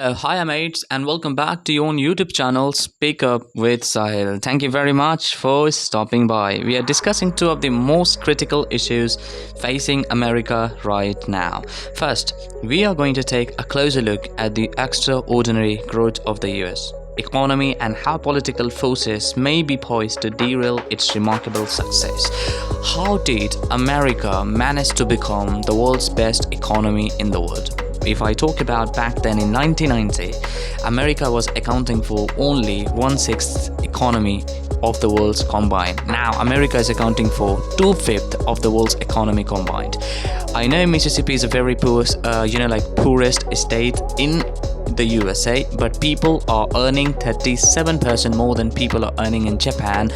Hi, mates, and welcome back to your own YouTube channel, Speak Up with Sahil. Thank you very much for stopping by. We are discussing two of the most critical issues facing America right now. First, we are going to take a closer look at the extraordinary growth of the US economy and how political forces may be poised to derail its remarkable success. How did America manage to become the world's best economy in the world? If I talk about back then in 1990, America was accounting for only 1/6 economy of the world's combined. Now America is accounting for 2/5 of the world's economy combined. I know Mississippi is a very poor, poorest state in the USA, but people are earning 37% more than people are earning in Japan,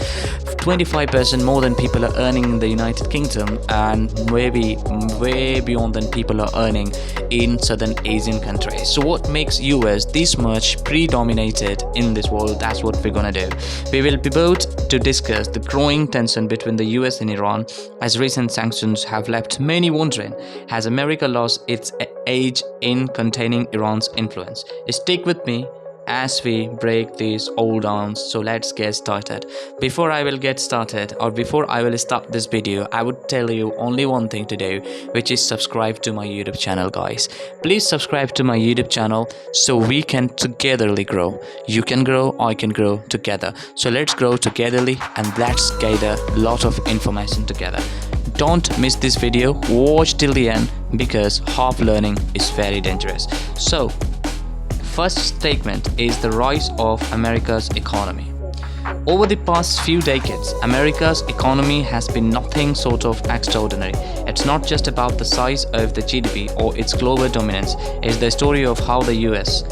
25% more than people are earning in the United Kingdom, and maybe way beyond than people are earning in southern Asian countries. So what makes US this much predominated in this world? That's what we're gonna do. We will be both to discuss the growing tension between the US and Iran, as recent sanctions have left many wondering, has America lost its edge in containing Iran's influence? Stick with me as we break these all down. So let's get started. Before I will get started, or before I will start this video, I would tell you only one thing to do, which is subscribe to my YouTube channel, guys. Please subscribe to my YouTube channel so we can togetherly grow. You can grow, I can grow together. So let's grow togetherly and let's gather a lot of information together. Don't miss this video, watch till the end, because half learning is very dangerous. So first statement is the rise of America's economy. Over the past few decades, America's economy has been nothing sort of extraordinary. It's not just about the size of the GDP or its global dominance. It's the story of how the US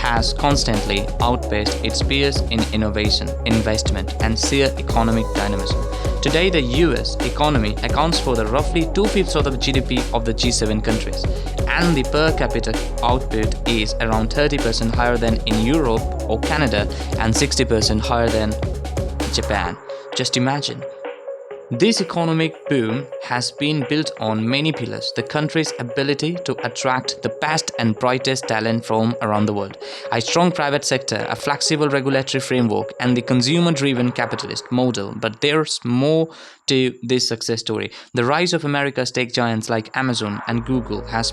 has constantly outpaced its peers in innovation, investment, and sheer economic dynamism. Today, the US economy accounts for the roughly 2/5 of the GDP of the G7 countries, and the per capita output is around 30% higher than in Europe or Canada and 60% higher than Japan. Just imagine. This economic boom has been built on many pillars: the country's ability to attract the best and brightest talent from around the world, a strong private sector, a flexible regulatory framework, and the consumer-driven capitalist model. But there's more to this success story. The rise of America's tech giants like Amazon and Google has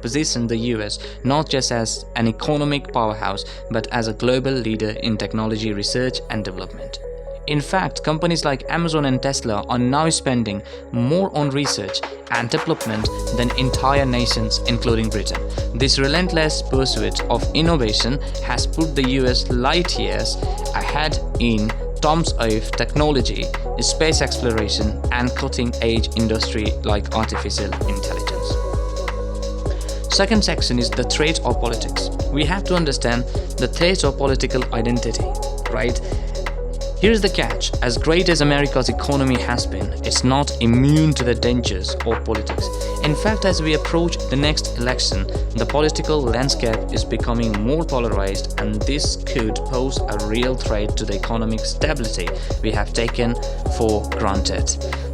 positioned the US not just as an economic powerhouse, but as a global leader in technology research and development. In fact, companies like Amazon and Tesla are now spending more on research and development than entire nations, including Britain. This relentless pursuit of innovation has put the US light years ahead in terms of technology, space exploration, and cutting-edge industry like artificial intelligence. Second section is the threat of politics. We have to understand the threat of political identity, right? Here's the catch: as great as America's economy has been, it's not immune to the dangers of politics. In fact, as we approach the next election, the political landscape is becoming more polarized, and this could pose a real threat to the economic stability we have taken for granted.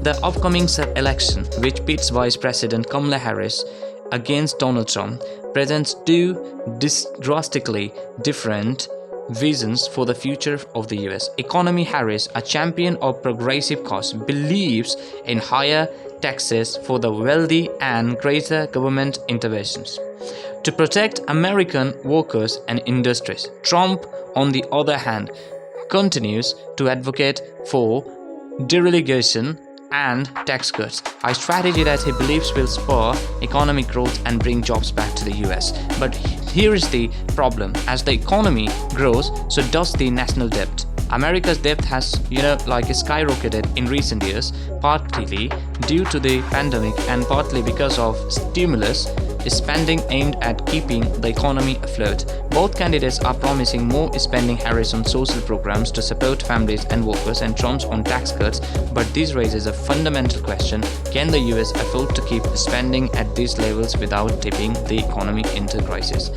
The upcoming election, which pits Vice President Kamala Harris against Donald Trump, presents two drastically different visions for the future of the US economy. Harris, a champion of progressive costs, believes in higher taxes for the wealthy and greater government interventions to protect American workers and industries. Trump, on the other hand, continues to advocate for deregulation and tax cuts, a strategy that he believes will spur economic growth and bring jobs back to the US. But here is the problem: as the economy grows, so does the national debt. America's debt has, skyrocketed in recent years, partly due to the pandemic and partly because of stimulus spending aimed at keeping the economy afloat. Both candidates are promising more spending. Harris on social programs to support families and workers, and Trump's on tax cuts. But this raises a fundamental question: can the US afford to keep spending at these levels without tipping the economy into crisis?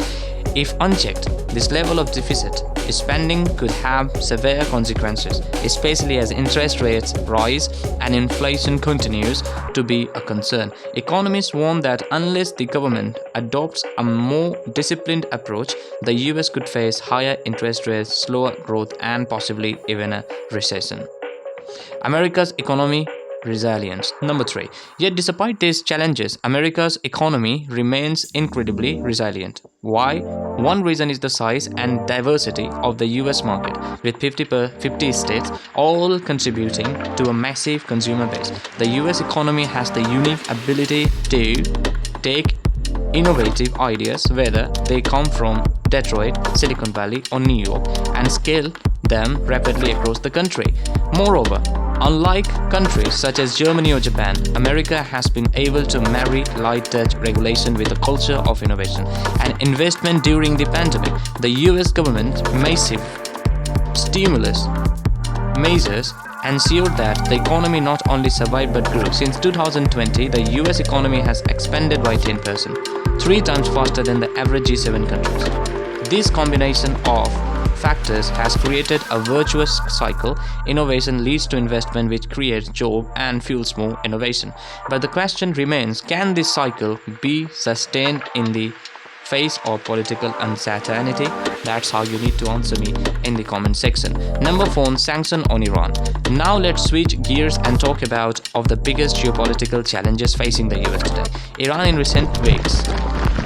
If unchecked, this level of deficit spending could have severe consequences, especially as interest rates rise and inflation continues to be a concern. Economists warn that unless the government adopts a more disciplined approach, the US could face higher interest rates, slower growth, and possibly even a recession. America's economy resilience. Number 3. Yet, despite these challenges, America's economy remains incredibly resilient. Why? One reason is the size and diversity of the US market, with 50 states all contributing to a massive consumer base. The US economy has the unique ability to take innovative ideas, whether they come from Detroit, Silicon Valley, or New York, and scale them rapidly across the country. Moreover, unlike countries such as Germany or Japan, America has been able to marry light touch regulation with a culture of innovation and investment. During the pandemic, the US government's massive stimulus measures ensured that the economy not only survived but grew. Since 2020, the US economy has expanded by 10%, 3 times faster than the average G7 countries. This combination of factors has created a virtuous cycle. Innovation leads to investment, which creates jobs and fuels more innovation. But the question remains, can this cycle be sustained in the face of political uncertainty? That's how you need to answer me in the comment section. Number 4, sanction on Iran. Now let's switch gears and talk about of the biggest geopolitical challenges facing the US today. Iran in recent weeks.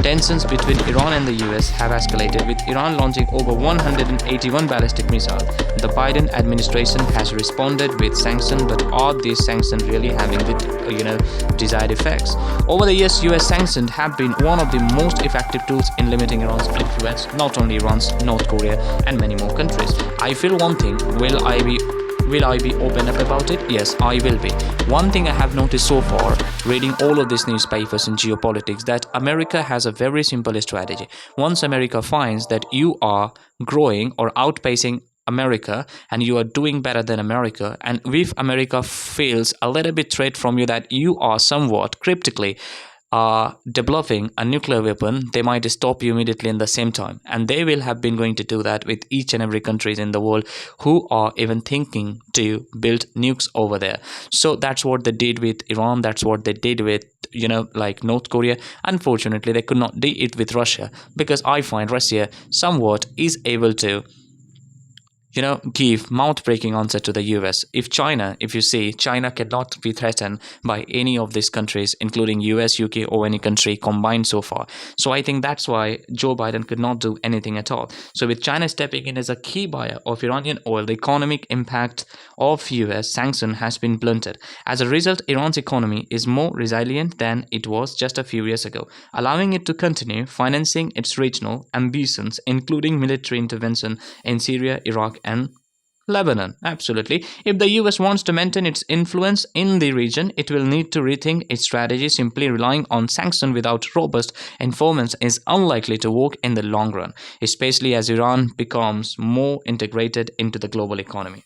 Tensions between Iran and the US have escalated, with Iran launching over 181 ballistic missiles. The Biden administration has responded with sanctions, but are these sanctions really having the desired effects? Over the years, US sanctions have been one of the most effective tools in limiting Iran's influence, not only Iran's, North Korea, and many more countries. I feel one thing, will I be open up about it? Yes, I will be. One thing I have noticed so far, reading all of these newspapers in geopolitics, that America has a very simple strategy. Once America finds that you are growing or outpacing America and you are doing better than America, and if America feels a little bit threat from you that you are somewhat cryptically developing a nuclear weapon, they might stop you immediately in the same time. And they will have been going to do that with each and every country in the world who are even thinking to build nukes over there. So that's what they did with Iran. That's what they did with like North Korea. Unfortunately, they could not do it with Russia, because I find Russia somewhat is able to give mouth-breaking answer to the US. If you see, China cannot be threatened by any of these countries, including US, UK, or any country combined so far. So I think that's why Joe Biden could not do anything at all. So with China stepping in as a key buyer of Iranian oil, the economic impact of US sanction has been blunted. As a result, Iran's economy is more resilient than it was just a few years ago, allowing it to continue financing its regional ambitions, including military intervention in Syria, Iraq, and Lebanon. Absolutely. If the US wants to maintain its influence in the region, it will need to rethink its strategy. Simply relying on sanctions without robust enforcement is unlikely to work in the long run, especially as Iran becomes more integrated into the global economy.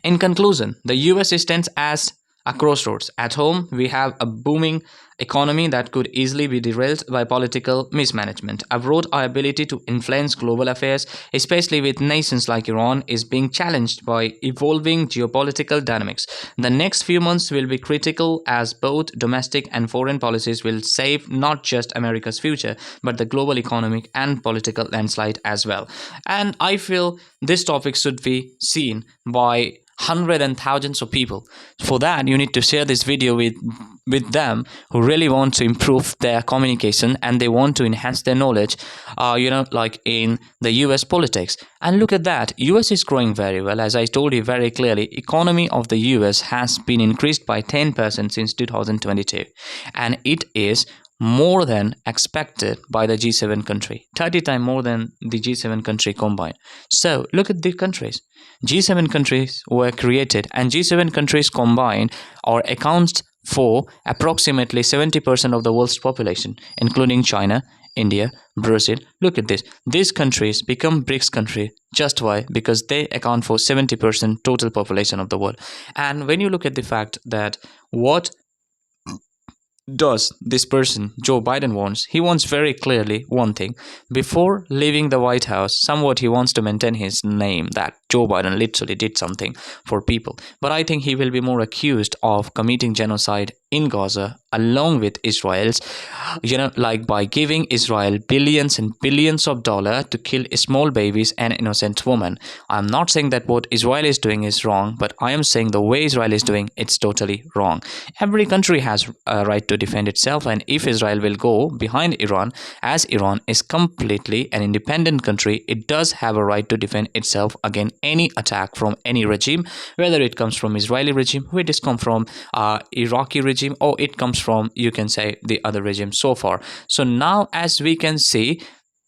In conclusion, the US stands as a crossroads. At home, we have a booming economy that could easily be derailed by political mismanagement. Abroad, our ability to influence global affairs, especially with nations like Iran, is being challenged by evolving geopolitical dynamics. The next few months will be critical, as both domestic and foreign policies will save not just America's future, but the global economic and political landslide as well. And I feel this topic should be seen by hundreds and thousands of people. For that, you need to share this video with them who really want to improve their communication and they want to enhance their knowledge like in the US politics. And look at that, US is growing very well. As I told you very clearly, economy of the US has been increased by 10% since 2022, and it is more than expected by the G7 country, 30 times more than the G7 country combined. So look at the countries. G7 countries were created, and G7 countries combined or accounts for approximately 70% of the world's population, including China, India, Brazil. Look at this. These countries become BRICS country. Just why? Because they account for 70% total population of the world. And when you look at the fact that what does this person Joe Biden wants, he wants very clearly one thing. Before leaving the White House, somewhat he wants to maintain his name, that Joe Biden literally did something for people. But I think he will be more accused of committing genocide in Gaza along with Israel's, like by giving Israel billions and billions of dollars to kill small babies and innocent women. I'm not saying that what Israel is doing is wrong, but I am saying the way Israel is doing, it's totally wrong. Every country has a right to defend itself, and if Israel will go behind Iran, as Iran is completely an independent country, it does have a right to defend itself against any attack from any regime, whether it comes from Israeli regime, whether it comes from Iraqi regime, or it comes from, you can say, the other regime so far. So now, as we can see,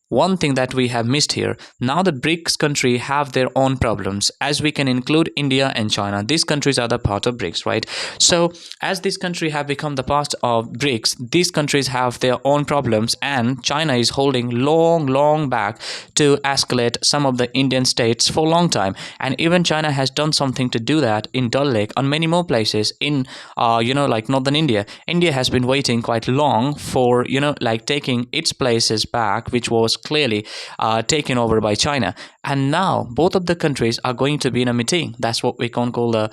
one thing that we have missed here, now the BRICS country have their own problems, as we can include India and China. These countries are the part of BRICS, right? So as this country have become the part of BRICS, these countries have their own problems, and China is holding long back to escalate some of the Indian states for a long time. And even China has done something to do that in Dal Lake, on many more places in like northern India. India has been waiting quite long for like taking its places back, which was clearly taken over by China. And now both of the countries are going to be in a meeting. That's what we can call the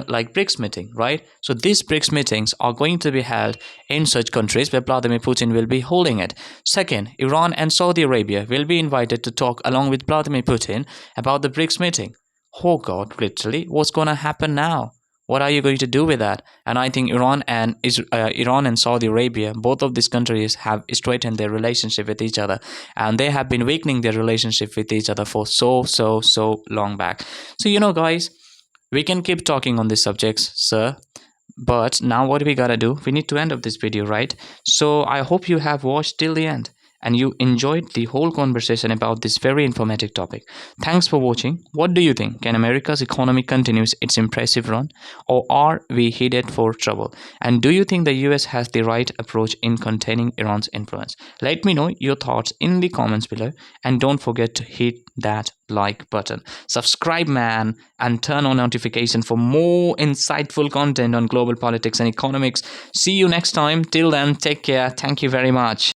like BRICS meeting, right? So these BRICS meetings are going to be held in such countries where Vladimir Putin will be holding it. Second, Iran and Saudi Arabia will be invited to talk along with Vladimir Putin about the BRICS meeting. Oh God, literally, what's going to happen now? What are you going to do with that? And I think Iran and Saudi Arabia, both of these countries have straightened their relationship with each other, and they have been weakening their relationship with each other for so long back. So guys, we can keep talking on these subjects, sir. But now what we gotta do? We need to end up this video, right? So I hope you have watched till the end and you enjoyed the whole conversation about this very informative topic. Thanks for watching. What do you think? Can America's economy continue its impressive run, or are we headed for trouble? And do you think the US has the right approach in containing Iran's influence? Let me know your thoughts in the comments below, and don't forget to hit that like button. Subscribe, man, and turn on notification for more insightful content on global politics and economics. See you next time. Till then, take care. Thank you very much.